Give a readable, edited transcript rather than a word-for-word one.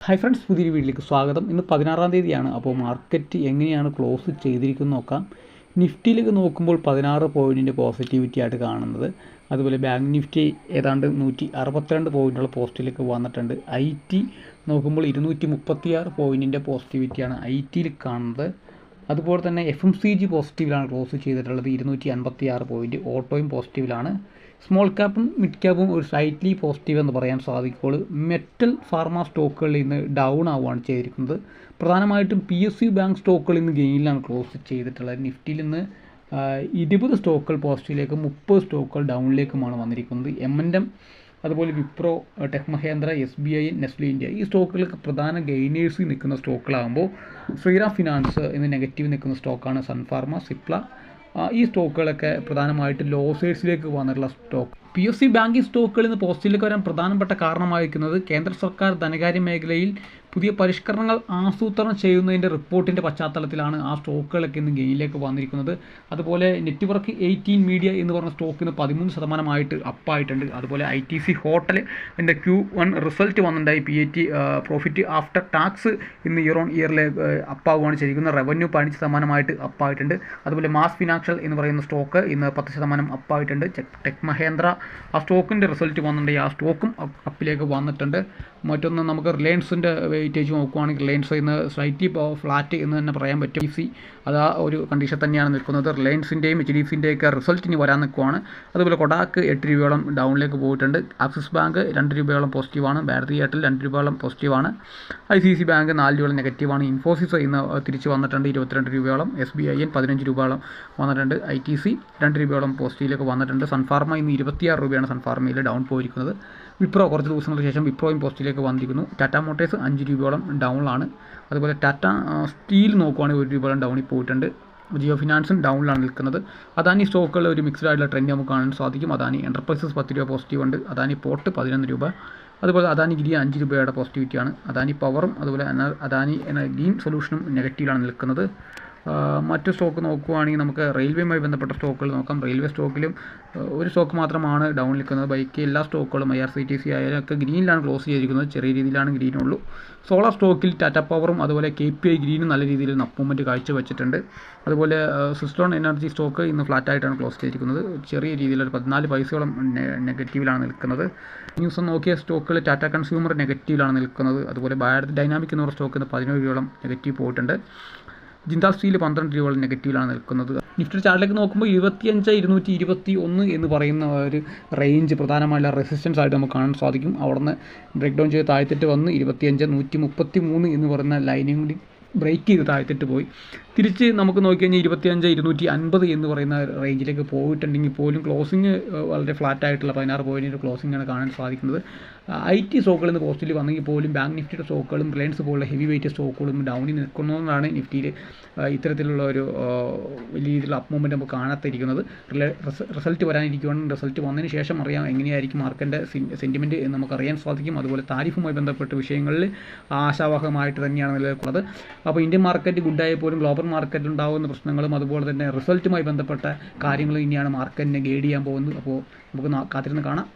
Hi friends, പുതിയൊരു വീഡിയോയിലേക്ക് സ്വാഗതം. ഇന്ന് 16-ാം തീയതിയാണ്. അപ്പോൾ മാർക്കറ്റ് എങ്ങനെയാണ് ക്ലോസ് ചെയ്തിരിക്കുന്നത് നോക്കാം. നിഫ്റ്റിയിലേക്ക് നോക്കുമ്പോൾ 16 പോയിൻറ്റിൻ്റെ പോസിറ്റിവിറ്റി ആയിട്ട് കാണുന്നത്. അതുപോലെ ബാങ്ക് നിഫ്റ്റി ഏതാണ്ട് 162 പോയിൻറ്റുള്ള പോസിറ്റീവിലേക്ക് വന്നിട്ടുണ്ട്. ഐ ടി നോക്കുമ്പോൾ 236 പോയിൻറ്റിൻ്റെ പോസിറ്റിവിറ്റിയാണ് ഐ ടിയിൽ കാണുന്നത്. അതുപോലെ തന്നെ FMCG പോസിറ്റീവിലാണ് ക്ലോസ് ചെയ്തിട്ടുള്ളത്, 256 പോയിൻറ്റ്. ഓട്ടോയും പോസിറ്റീവിലാണ്. സ്മോൾ ക്യാപ്പും മിഡ് ക്യാപ്പും ഒരു സ്ലൈറ്റ്ലി പോസിറ്റീവ് എന്ന് പറയാൻ സാധിക്കുള്ളൂ. മെറ്റൽ ഫാർമ സ്റ്റോക്കുകളിൽ ഇന്ന് ഡൗൺ ആവുകയാണ് ചെയ്തിരിക്കുന്നത്. പ്രധാനമായിട്ടും PSU ബാങ്ക് സ്റ്റോക്കുകൾ ഇന്ന് ഗെയിനിലാണ് ക്ലോസ് ചെയ്തിട്ടുള്ളത്. നിഫ്റ്റിയിൽ നിന്ന് 20 സ്റ്റോക്കുകൾ പോസിറ്റീവിലേക്കും 30 സ്റ്റോക്കുകൾ ഡൗണിലേക്കുമാണ് വന്നിരിക്കുന്നത്. M&M, അതുപോലെ Wipro, tech Mahendra, SBI, Nestle India ഈ സ്റ്റോക്കുകളൊക്കെ പ്രധാന ഗെയിനേഴ്സിൽ നിൽക്കുന്ന സ്റ്റോക്കുകളാകുമ്പോൾ ശ്രീറാം ഫിനാൻസ് ഇന്ന് നെഗറ്റീവ് നിൽക്കുന്ന സ്റ്റോക്കാണ്. സൺഫാർമ, സിപ്ല ഈ സ്റ്റോക്കുകളൊക്കെ പ്രധാനമായിട്ട് ലോസേഴ്സിലേക്ക് വന്നിട്ടുള്ള സ്റ്റോക്ക്. PSU ബാങ്കിങ് സ്റ്റോക്കുകളിൽ നിന്ന് പോസിറ്റീവിലേക്ക് വരാൻ പ്രധാനപ്പെട്ട കാരണമായിരിക്കുന്നത് കേന്ദ്ര സർക്കാർ ധനകാര്യ മേഖലയിൽ പുതിയ പരിഷ്കരണങ്ങൾ ആസൂത്രണം ചെയ്യുന്നതിൻ്റെ റിപ്പോർട്ടിൻ്റെ പശ്ചാത്തലത്തിലാണ് ആ സ്റ്റോക്കുകളൊക്കെ ഇന്ന് ഗെയിനിലേക്ക് വന്നിരിക്കുന്നത്. അതുപോലെ നെറ്റ്വർക്ക് 18 മീഡിയ എന്ന് പറഞ്ഞ സ്റ്റോക്കിന് 13% അപ്പായിട്ടുണ്ട്. അതുപോലെ ITC ഹോട്ടൽ എൻ്റെ Q1 റിസൾട്ട് വന്നിട്ടുണ്ടായി. PAT പ്രോഫിറ്റ് ആഫ്റ്റർ ടാക്സ് ഇന്ന് ഇയർ ഓൺ ഇയറിൽ അപ്പാവുകയാണ് ചെയ്തിരിക്കുന്നത്. റവന്യൂ 15% അപ്പായിട്ടുണ്ട്. അതുപോലെ മാസ് ഫിനാൻഷ്യൽ എന്ന് പറയുന്ന സ്റ്റോക്ക് ഇന്ന് 10% അപ്പായിട്ടുണ്ട്. ടെക് മഹേന്ദ്ര ആ സ്റ്റോക്കിൻ്റെ റിസൾട്ട് വന്നിട്ടുണ്ടെങ്കിൽ ആ സ്റ്റോക്കും അപ്പിലേക്ക് വന്നിട്ടുണ്ട്. മറ്റൊന്ന് നമുക്ക് റിലയൻസിൻ്റെ വെയിറ്റേജ് നോക്കുകയാണെങ്കിൽ റിലയൻസ് ഇന്ന് സ്ലൈറ്റ്ലി ഫ്ലാറ്റ് എന്ന് തന്നെ പറയാൻ പറ്റും. അത് ആ ഒരു കണ്ടീഷൻ തന്നെയാണ് നിൽക്കുന്നത്. റിലയൻസിൻ്റെയും HDFCൻ്റെയൊക്കെ റിസൾട്ട് ഇനി വരാൻ നിൽക്കുവാണ്. അതുപോലെ കൊടാക്ക് 8 രൂപയോളം ഡൗണിലേക്ക് പോയിട്ടുണ്ട്. ആക്സിസ് ബാങ്ക് 2 രൂപയോളം പോസിറ്റീവാണ്. ഭാരതി എയർടെൽ 2 രൂപയോളം പോസിറ്റീവാണ്. ICICI ബാങ്ക് 4 രൂപയോളം നെഗറ്റീവാണ്. ഇൻഫോസിസ് ഇന്ന് തിരിച്ച് വന്നിട്ടുണ്ട് 22 രൂപയോളം. SBI 15 രൂപയോളം വന്നിട്ടുണ്ട്. ITC 2 രൂപയോളം പോസിറ്റീവിലേക്ക് വന്നിട്ടുണ്ട്. സൺഫാർമ ഇന്ന് 26 രൂപയാണ് സൺഫാർമയിൽ ഡൗൺ പോയിരിക്കുന്നത്. വിപ്രോ കുറച്ച് ദിവസങ്ങൾക്ക് ശേഷം വിപ്രോയും പോസിറ്റീവിലേക്ക് വന്നിരിക്കുന്നു. ടാറ്റ മോട്ടേഴ്സ് 5 രൂപയോളം ഡൗണിലാണ്. അതുപോലെ ടാറ്റ സ്റ്റീൽ നോക്കുവാണെങ്കിൽ 1 രൂപയോളം ഡൗണിൽ പോയിട്ടുണ്ട്. ജിയോ ഫിനാൻസും ഡൗണിലാണ് നിൽക്കുന്നത്. അദാനി സ്റ്റോക്കുകളിൽ ഒരു മിക്സ്ഡ് ആയിട്ടുള്ള ട്രെൻഡ് നമുക്ക് കാണാൻ സാധിക്കും. അദാനി എൻ്റർപ്രൈസസ് 10 രൂപ പോസിറ്റീവ് ഉണ്ട്. അദാനി പോർട്ട് 11 രൂപ. അതുപോലെ അദാനി ഗ്രീൻ 5 രൂപയുടെ പോസിറ്റിവിറ്റിയാണ്. അദാനി പവറും അതുപോലെ അദാനി ഗ്രീൻ സൊല്യൂഷനും നെഗറ്റീവിലാണ് നിൽക്കുന്നത്. മറ്റു സ്റ്റോക്ക് നോക്കുകയാണെങ്കിൽ നമുക്ക് റെയിൽവേയുമായി ബന്ധപ്പെട്ട സ്റ്റോക്കുകൾ നോക്കാം. റെയിൽവേ സ്റ്റോക്കിലും ഒരു സ്റ്റോക്ക് മാത്രമാണ് ഡൗൺ നിൽക്കുന്നത്. ബാക്കി എല്ലാ സ്റ്റോക്കുകളും IRCTC ആയാലും ഒക്കെ ഗ്രീനിലാണ് ക്ലോസ് ചെയ്തിരിക്കുന്നത്. ചെറിയ രീതിയിലാണ് ഗ്രീനുള്ളൂ. സോളാർ സ്റ്റോക്കിൽ ടാറ്റ പവറും അതുപോലെ KPI ഗ്രീനും നല്ല രീതിയിൽ അപ്മൂവ്മെൻറ്റ് കാഴ്ചവെച്ചിട്ടുണ്ട്. അതുപോലെ സിസ്റ്റോൺ എനർജി സ്റ്റോക്ക് ഇന്ന് ഫ്ലാറ്റായിട്ടാണ് ക്ലോസ് ചെയ്തിരിക്കുന്നത്. ചെറിയ രീതിയിൽ ഒരു 14 പൈസയോളം നെഗറ്റീവിലാണ് നിൽക്കുന്നത്. ന്യൂസ് നോക്കിയ സ്റ്റോക്കുകൾ ടാറ്റ കൺസ്യൂമർ നെഗറ്റീവിലാണ് നിൽക്കുന്നത്. അതുപോലെ ഭാരത് ഡൈനാമിക് എന്ന് പറഞ്ഞ സ്റ്റോക്ക് ഇന്ന് 17 രൂപയോളം നെഗറ്റീവ് പോയിട്ടുണ്ട്. ജിന്താൽ സ്റ്റീൽ 12 രൂപയോളം നെഗറ്റീവിലാണ് നിൽക്കുന്നത്. നിഫ്റ്റി ചാർട്ടിലേക്ക് നോക്കുമ്പോൾ 25,221 എന്ന് പറയുന്ന ഒരു റേഞ്ച് പ്രധാനമായുള്ള റെസിസ്റ്റൻസ് ആയിട്ട് നമുക്ക് കാണാൻ സാധിക്കും. അവിടെ നിന്ന് ബ്രേക്ക് ഡൗൺ ചെയ്ത് താഴ്ത്തിട്ട് വന്ന് 25,133 എന്ന് പറയുന്ന ലൈനിങ് കൂടി ബ്രേക്ക് ചെയ്ത് താഴ്ത്തിട്ട് പോയി. തിരിച്ച് നമുക്ക് നോക്കിക്കഴിഞ്ഞാൽ 25,250 എന്ന് പറയുന്ന റേഞ്ചിലേക്ക് പോയിട്ടുണ്ടെങ്കിൽ പോലും ക്ലോസിങ് വളരെ ഫ്ലാറ്റ് ആയിട്ടുള്ള 16 പോയിൻറ്റിൻ്റെ ക്ലോസിംഗാണ് കാണാൻ സാധിക്കുന്നത്. IT സ്റ്റോക്കുകളിൽ നിന്ന് പോസിറ്റീവ് വന്നെങ്കിൽ പോലും ബാങ്ക് നിഫ്റ്റിയുടെ സ്റ്റോക്കുകളും റിലയൻസ് പോലുള്ള ഹെവി വെയിറ്റ് സ്റ്റോക്കുകളും ഡൗണിൽ നിൽക്കുന്നതാണ് നിഫ്റ്റിയിൽ ഇത്തരത്തിലുള്ള ഒരു വലിയ രീതിയിലുള്ള അപ്മൂവ്മെൻറ്റ് നമുക്ക് കാണാത്തിരിക്കുന്നത്. റിസൾട്ട് വരാനിരിക്കുകയാണ്. റിസൾട്ട് വന്നതിന് ശേഷം അറിയാം എങ്ങനെയായിരിക്കും മാർക്കറ്റിൻ്റെ സെൻറ്റിമെൻറ്റ് എന്ന് നമുക്കറിയാൻ സാധിക്കും. അതുപോലെ താരിഫുമായി ബന്ധപ്പെട്ട വിഷയങ്ങളിൽ ആശാവഹമായിട്ട് തന്നെയാണ് നിലനിൽക്കുന്നത്. അപ്പോൾ ഇന്ത്യൻ മാർക്കറ്റ് ഗുഡായ പോലും ഗ്ലോബൽ മാർക്കറ്റിൽ ഉണ്ടാകുന്ന പ്രശ്നങ്ങളും അതുപോലെ തന്നെ റിസൾട്ടുമായി ബന്ധപ്പെട്ട കാര്യങ്ങളും ഇനിയാണ് മാർക്കറ്റിനെ ഗൈഡ് ചെയ്യാൻ പോകുന്നത്. അപ്പോൾ നമുക്ക് കാത്തിരുന്ന് കാണാം.